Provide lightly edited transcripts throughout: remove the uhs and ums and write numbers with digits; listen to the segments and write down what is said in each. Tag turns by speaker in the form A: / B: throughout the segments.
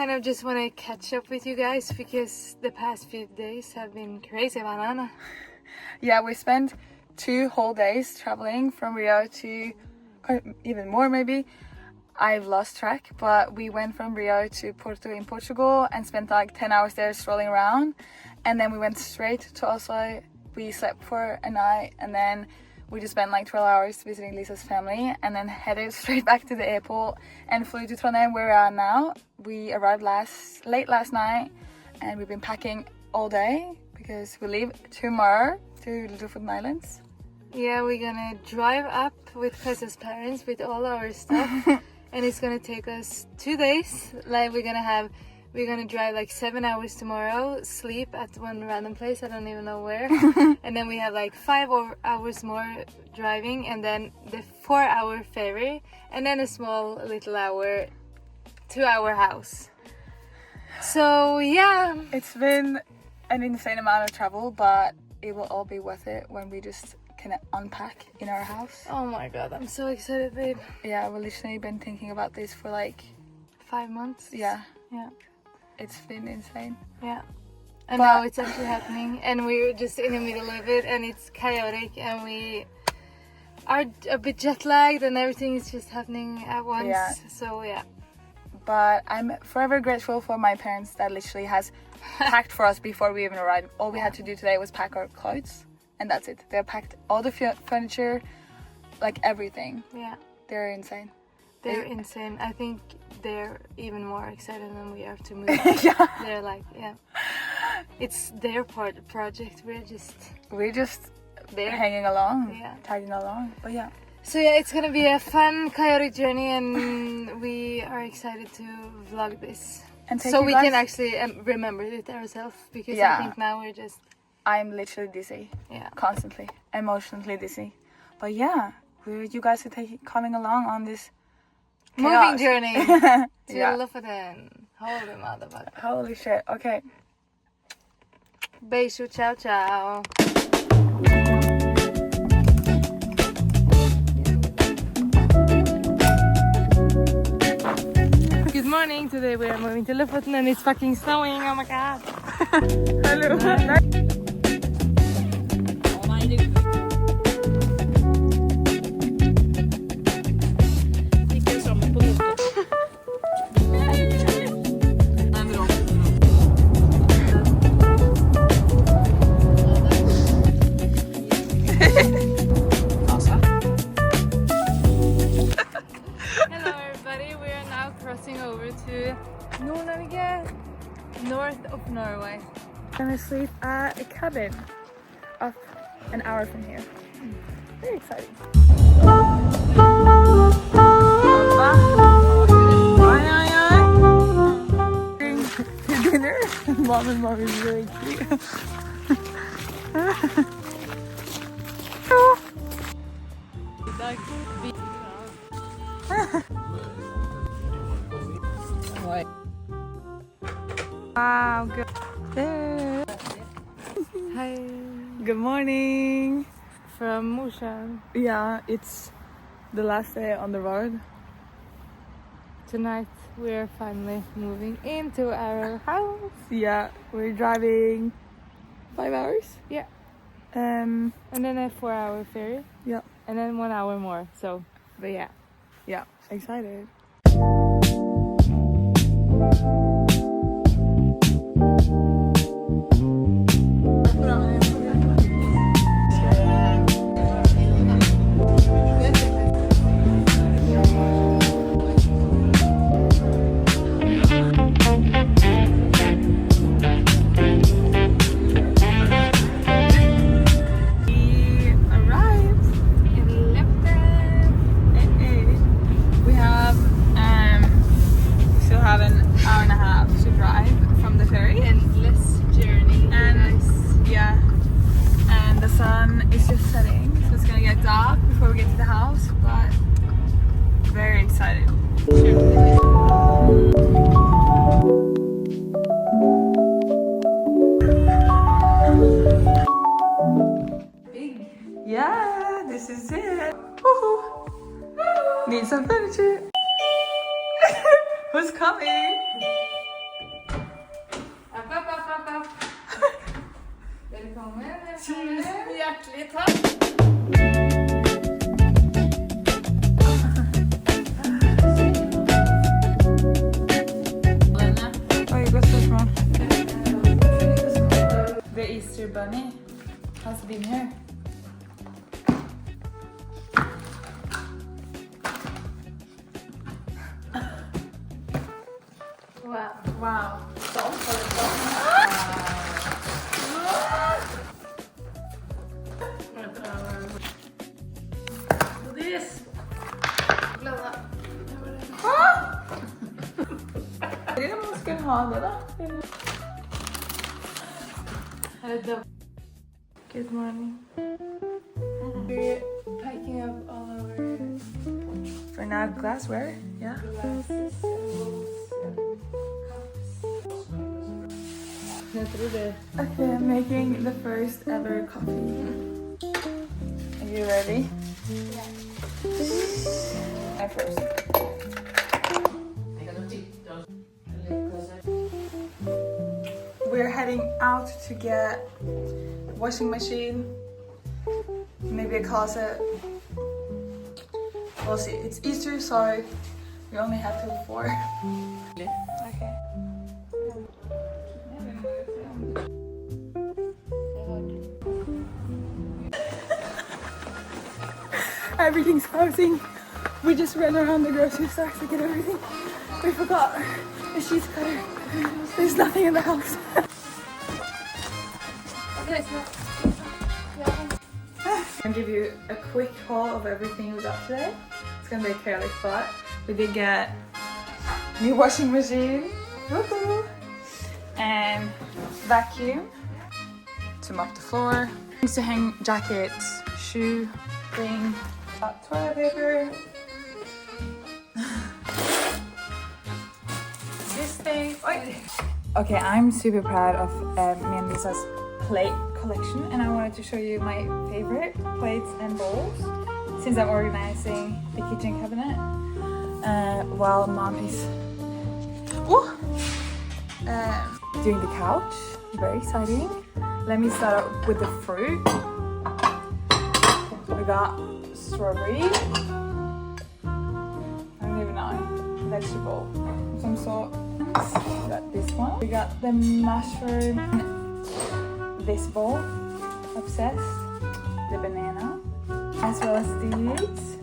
A: kind of just want to catch up with you guys because the past few days have been crazy banana.
B: Yeah, we spent 2 whole days traveling from Rio to, or even more maybe. I've lost track, but we went from Rio to Porto in Portugal and spent like 10 hours there strolling around. And then we went straight to Oslo. We slept for a night and then we just spent like 12 hours visiting Lisa's family and then headed straight back to the airport and flew to Trondheim where we are now. We arrived late last night and we've been packing all day because we leave tomorrow to the Lofoten Islands.
A: Yeah, we're gonna drive up with Kajsa's parents with all our stuff and it's gonna take us 2 days. Like we're gonna drive like 7 hours tomorrow, sleep at one random place, I don't even know where. And then we have like 5 hours more driving and then the 4-hour ferry and then a small little hour to our house. So yeah.
B: It's been an insane amount of travel, but it will all be worth it when we just can unpack in our house.
A: Oh my god, I'm so excited, babe.
B: Yeah, we've literally been thinking about this for like
A: 5 months.
B: Yeah.
A: Yeah.
B: It's been insane.
A: Yeah. And now it's actually happening and we're just in the middle of it and it's chaotic and we are a bit jet lagged and everything is just happening at once.
B: Yeah.
A: So yeah.
B: But I'm forever grateful for my parents that literally has packed for us before we even arrived. All we had to do today was pack our clothes and that's it. They packed all the furniture, like everything.
A: Yeah.
B: They're insane.
A: They're insane. I think they're even more excited than we are to move.
B: Yeah.
A: They're like, yeah. It's their project. We're just there.
B: Hanging along.
A: Yeah.
B: Tagging along. But yeah.
A: So yeah, it's gonna be a fun, chaotic journey and we are excited to vlog this.
B: And
A: so we can actually remember it ourselves because I think now we're just...
B: I'm literally dizzy.
A: Yeah.
B: Constantly. Emotionally dizzy. But yeah, you guys are coming along on this
A: moving journey to Lofoten. Holy motherfucker.
B: Holy shit. Okay.
A: Beijo, ciao, ciao. Good morning. Today we are moving to Lofoten and it's fucking snowing. Oh my god.
B: Hello.
A: North of Norway.
B: I'm gonna sleep at a cabin up an hour from here. Very exciting. Dinner. Mom and Mom is really cute. Wow, good. There.
A: Hi.
B: Good morning.
A: From Mosjøen.
B: Yeah, it's the last day on the road.
A: Tonight we're finally moving into our house.
B: Yeah, we're driving 5 hours.
A: Yeah.
B: And
A: then a 4-hour ferry.
B: Yeah.
A: And then 1 hour more. So, but yeah.
B: Yeah, excited. Yeah, this is it. Woohoo! Need some furniture. Who's coming?
A: Velkommen.
B: Tusen hjertelig takk. Oi, godt spørsmål. The Easter Bunny has been here.
A: Wow.
B: Wow.
A: This. Glada.
B: Jeg vet ikke om man skal ha det da.
A: Good morning. We're packing up all our
B: For now, glassware. Yeah.
A: glasses and bowls and cups. Jag tror det.
B: Okay, I'm making the first ever coffee. Are you ready?
A: Yeah.
B: I first. We're heading out to get a washing machine, maybe a closet. We'll see. It's Easter, so we only have till 4. Okay. Everything's closing. We just ran around the grocery store to get everything. We forgot the cheese cutter. There's nothing in the house.
A: Okay, so
B: I'll give you a quick haul of everything we got today. It's gonna be a chaotic spot. We did get a new washing machine, woohoo, and vacuum to mop the floor, things to hang jackets, shoe thing, got toilet paper, this thing. Oi. Okay, I'm super proud of me and Lisa's plate collection, and I wanted to show you my favorite plates and bowls since I'm organizing the kitchen cabinet while mom is doing the couch. Very exciting. Let me start out with the fruit. We got strawberry. I don't even know. Vegetable. Some sort. We got this one. We got the mushroom. This bowl, obsessed, the banana, as well as these.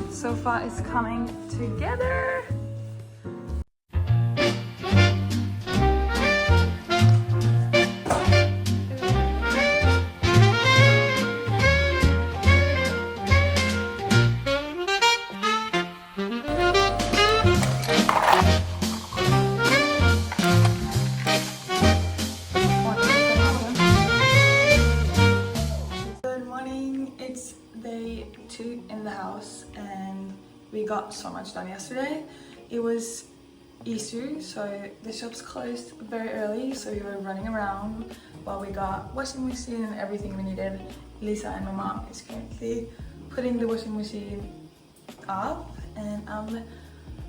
B: So far it's coming together. Day 2 in the house, and we got so much done yesterday. It was Easter, so the shops closed very early, so we were running around while we got washing machine and everything we needed. Lisa and my mom is currently putting the washing machine up, and I'm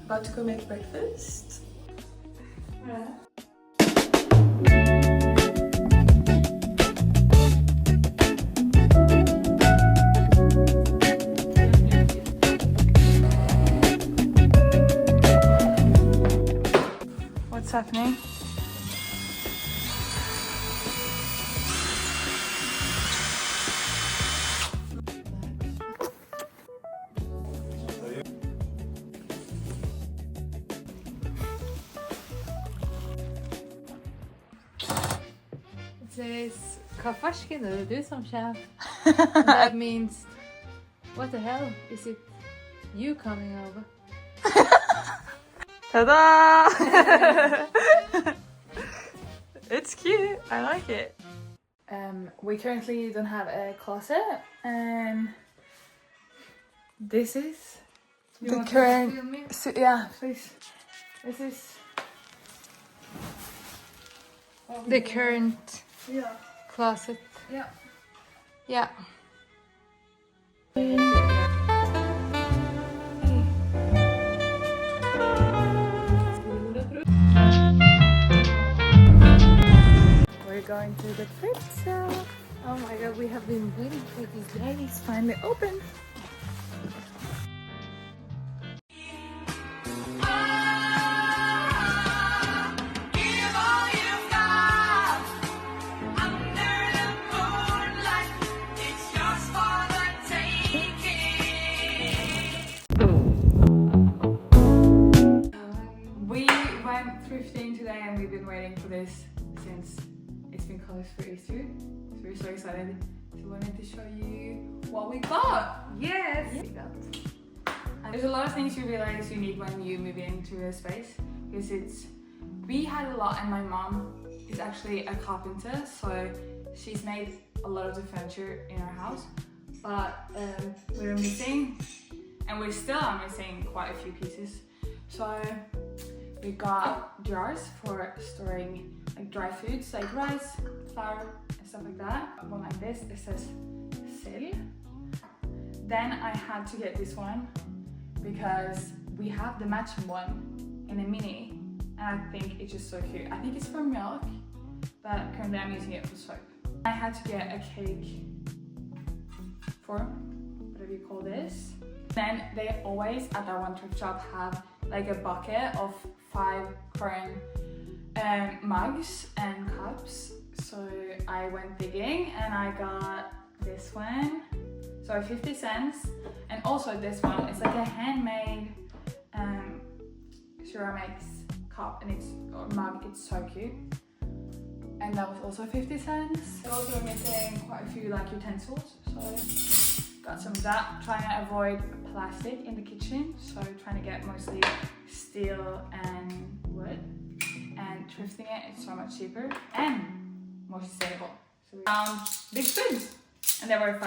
B: about to go make breakfast. What's happening?
A: it says Kafarskin, det är du som chef. That means, what the hell? Is it you coming over?
B: Ta-da! It's cute. I like it. We currently don't have a closet, and this is
A: You
B: the
A: want to
B: current.
A: film me?
B: So, yeah, please. This is
A: The current
B: yeah.
A: closet.
B: Yeah.
A: Yeah. that we have been waiting for this day is finally open.
B: We went thrifting today and we've been waiting for this since it's been closed for Easter. So we're so excited. So we wanted to show you what we got.
A: Yes!
B: There's a lot of things you realize you need when you move into a space because we had a lot, and my mom is actually a carpenter, so she's made a lot of the furniture in our house, but we were missing, and we still are missing quite a few pieces. So we got jars for storing like dry foods like rice, flour and stuff like that. One like this, it says sill. Then I had to get this one because we have the matching one in a mini, and I think it's just so cute. I think it's for milk, but currently I'm using it for soap. I had to get a cake form, whatever you call this. Then they always at that one thrift shop have like a bucket of 5 current mugs and cups. So I went digging and I got this one, so 50 cents, and also this one. It's like a handmade ceramics cup and it's or mug. It's so cute, and that was also 50 cents. I also missing quite a few like utensils, so got some of that. Trying to avoid plastic in the kitchen, so trying to get mostly steel and wood, and thrifting it's so much cheaper and more sustainable. So we found big spoons, and they were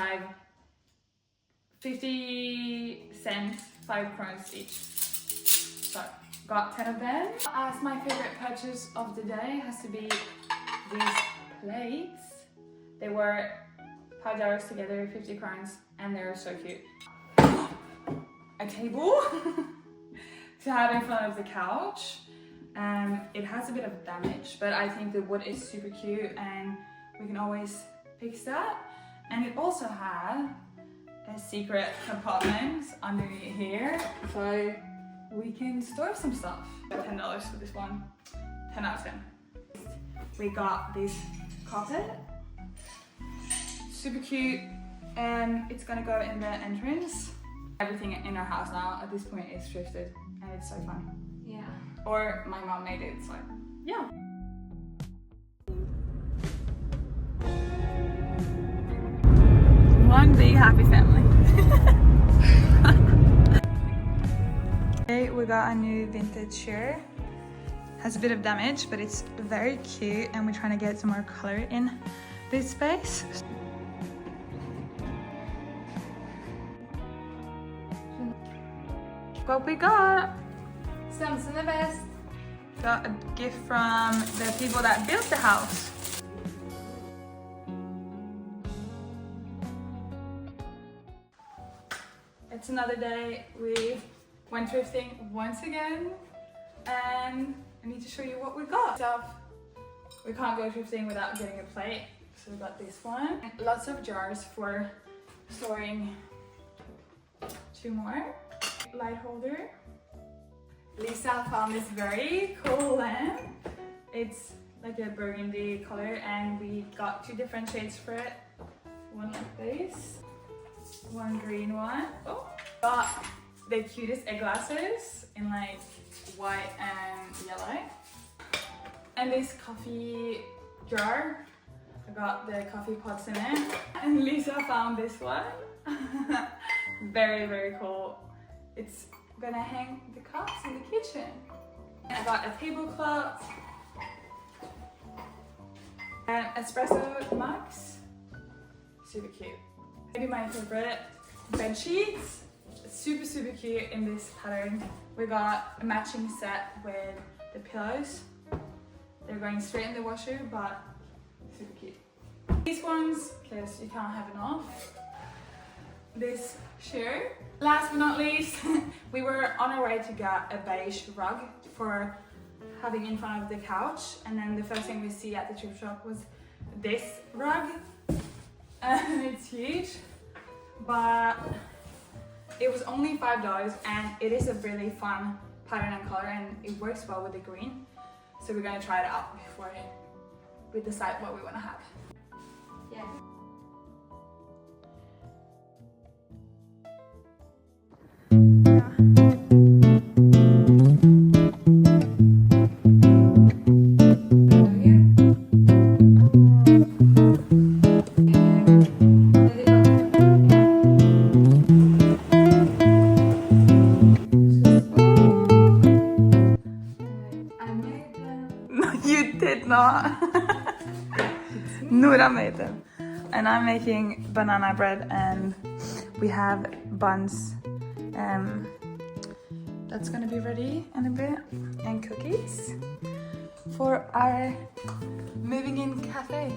B: 50 cents, 5 crowns each. So got 10 of them. As my favorite purchase of the day has to be these plates. They were $5 together, 50 crowns, and they're so cute. A table to have in front of the couch. It has a bit of damage, but I think the wood is super cute and we can always fix that. And it also had a secret compartment under here, so we can store some stuff. $10 for this one, 10 out of 10. We got this carpet, super cute, and it's gonna go in the entrance. Everything in our house now at this point is thrifted, and it's so fun.
A: Yeah.
B: Or my mom made it, so yeah. One big happy family. Okay, we got a new vintage chair. Has a bit of damage, but it's very cute, and we're trying to get some more color in this space. What we got?
A: Samson the best.
B: Got a gift from the people that built the house. It's another day. We went thrifting once again, and I need to show you what we got. So we can't go thrifting without getting a plate, so we got this one. Lots of jars for storing 2 more. Light holder. Lisa found this very cool lamp. It's like a burgundy color, and we got 2 different shades for it. One like this, one green one. Oh, got the cutest eyeglasses in like white and yellow. And this coffee jar. I got the coffee pots in it. And Lisa found this one. Very, very cool. It's gonna hang the cups in the kitchen. I got a tablecloth and espresso mugs. Super cute. Maybe my favorite, bed sheets. Super, super cute in this pattern. We got a matching set with the pillows. They're going straight in the washer, but super cute. These ones, because you can't have enough. This chair. Last but not least, we were on our way to get a beige rug for having in front of the couch, and then the first thing we see at the thrift shop was this rug. and it's huge, but it was only $5 and it is a really fun pattern and color and it works well with the green. So we're gonna try it out before we decide what we wanna have. Yeah. You did not. Nora made them. And I'm making banana bread and we have buns. That's gonna be ready in a bit. And cookies for our moving in cafe.